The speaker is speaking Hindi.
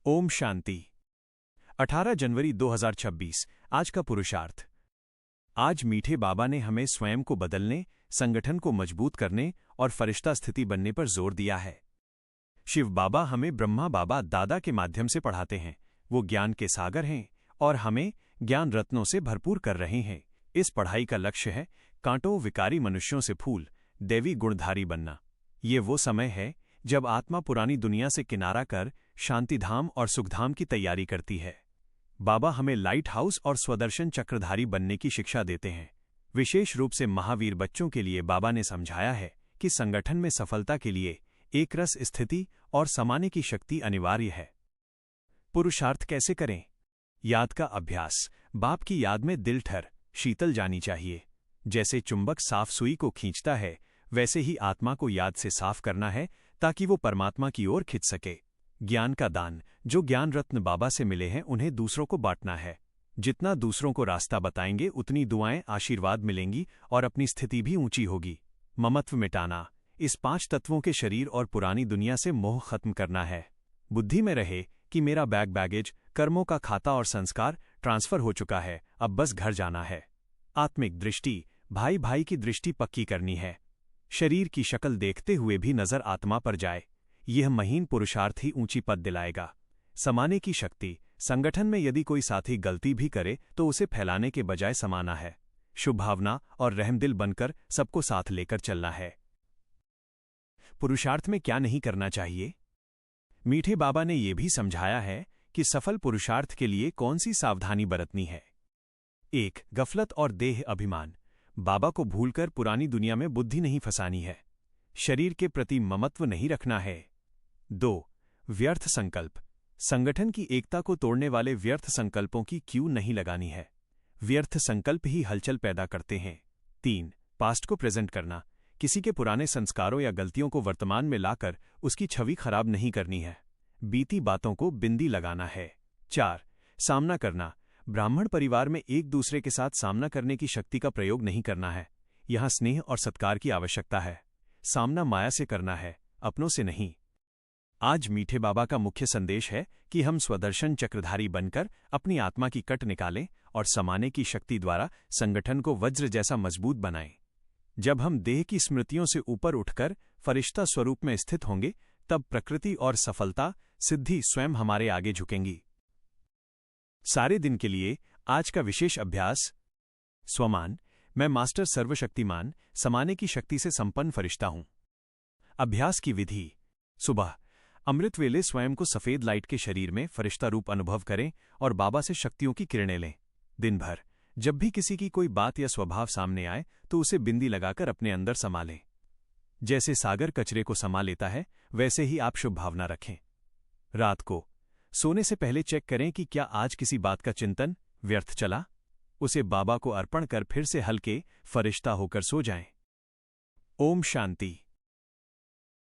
ओम शांति। 18 जनवरी 2026 आज का पुरुषार्थ। आज मीठे बाबा ने हमें स्वयं को बदलने, संगठन को मजबूत करने और फरिश्ता स्थिति बनने पर जोर दिया है। शिव बाबा हमें ब्रह्मा बाबा दादा के माध्यम से पढ़ाते हैं। वो ज्ञान के सागर हैं और हमें ज्ञान रत्नों से भरपूर कर रहे हैं। इस पढ़ाई का लक्ष्य है कांटों विकारी मनुष्यों से फूल, दैवी गुणधारी बनना। ये वो समय है जब आत्मा पुरानी दुनिया से किनारा कर शांतिधाम और सुखधाम की तैयारी करती है। बाबा हमें लाइट हाउस और स्वदर्शन चक्रधारी बनने की शिक्षा देते हैं। विशेष रूप से महावीर बच्चों के लिए बाबा ने समझाया है कि संगठन में सफलता के लिए एक रस स्थिति और समाने की शक्ति अनिवार्य है। पुरुषार्थ कैसे करें? याद का अभ्यास। बाप की याद में दिल ठर शीतल जानी चाहिए। जैसे चुंबक साफ सुई को खींचता है, वैसे ही आत्मा को याद से साफ करना है ताकि वो परमात्मा की ओर खिंच सके। ज्ञान का दान। जो ज्ञान रत्न बाबा से मिले हैं उन्हें दूसरों को बांटना है। जितना दूसरों को रास्ता बताएंगे उतनी दुआएं आशीर्वाद मिलेंगी और अपनी स्थिति भी ऊंची होगी। ममत्व मिटाना। इस 5 तत्वों के शरीर और पुरानी दुनिया से मोह खत्म करना है। बुद्धि में रहे कि मेरा बैगेज, कर्मों का खाता और संस्कार ट्रांसफर हो चुका है, अब बस घर जाना है। आत्मिक दृष्टि। भाई भाई की दृष्टि पक्की करनी है। शरीर की शक्ल देखते हुए भी नजर आत्मा पर जाए। यह महीन पुरुषार्थ ही ऊंची पद दिलाएगा। समाने की शक्ति। संगठन में यदि कोई साथी गलती भी करे तो उसे फैलाने के बजाय समाना है। शुभ भावना और रहमदिल बनकर सबको साथ लेकर चलना है। पुरुषार्थ में क्या नहीं करना चाहिए? मीठे बाबा ने यह भी समझाया है कि सफल पुरुषार्थ के लिए कौन सी सावधानी बरतनी है। 1. गफलत और देह अभिमान। बाबा को भूलकर पुरानी दुनिया में बुद्धि नहीं फंसानी है। शरीर के प्रति ममत्व नहीं रखना है। 2. व्यर्थ संकल्प। संगठन की एकता को तोड़ने वाले व्यर्थ संकल्पों की क्यू नहीं लगानी है। व्यर्थ संकल्प ही हलचल पैदा करते हैं। 3. पास्ट को प्रेजेंट करना। किसी के पुराने संस्कारों या गलतियों को वर्तमान में लाकर उसकी छवि खराब नहीं करनी है। बीती बातों को बिंदी लगाना है। 4. सामना करना। ब्राह्मण परिवार में एक दूसरे के साथ सामना करने की शक्ति का प्रयोग नहीं करना है। यहां स्नेह और सत्कार की आवश्यकता है। सामना माया से करना है, अपनों से नहीं। आज मीठे बाबा का मुख्य संदेश है कि हम स्वदर्शन चक्रधारी बनकर अपनी आत्मा की कट निकालें और समाने की शक्ति द्वारा संगठन को वज्र जैसा मजबूत बनाएं। जब हम देह की स्मृतियों से ऊपर उठकर फरिश्ता स्वरूप में स्थित होंगे, तब प्रकृति और सफलता, सिद्धि स्वयं हमारे आगे झुकेंगी। सारे दिन के लिए आज का विशेष अभ्यास। स्वमान। मैं मास्टर सर्वशक्तिमान समाने की शक्ति से संपन्न फरिश्ता हूं। अभ्यास की विधि। सुबह अमृत वेले स्वयं को सफेद लाइट के शरीर में फरिश्ता रूप अनुभव करें और बाबा से शक्तियों की किरणें लें। दिन भर जब भी किसी की कोई बात या स्वभाव सामने आए तो उसे बिंदी लगाकर अपने अंदर समा लें। जैसे सागर कचरे को समा लेता है, वैसे ही आप शुभ भावना रखें। रात को सोने से पहले चेक करें कि क्या आज किसी बात का चिंतन व्यर्थ चला। उसे बाबा को अर्पण कर फिर से हल्के फरिश्ता होकर सो जाएं। ओम शांति।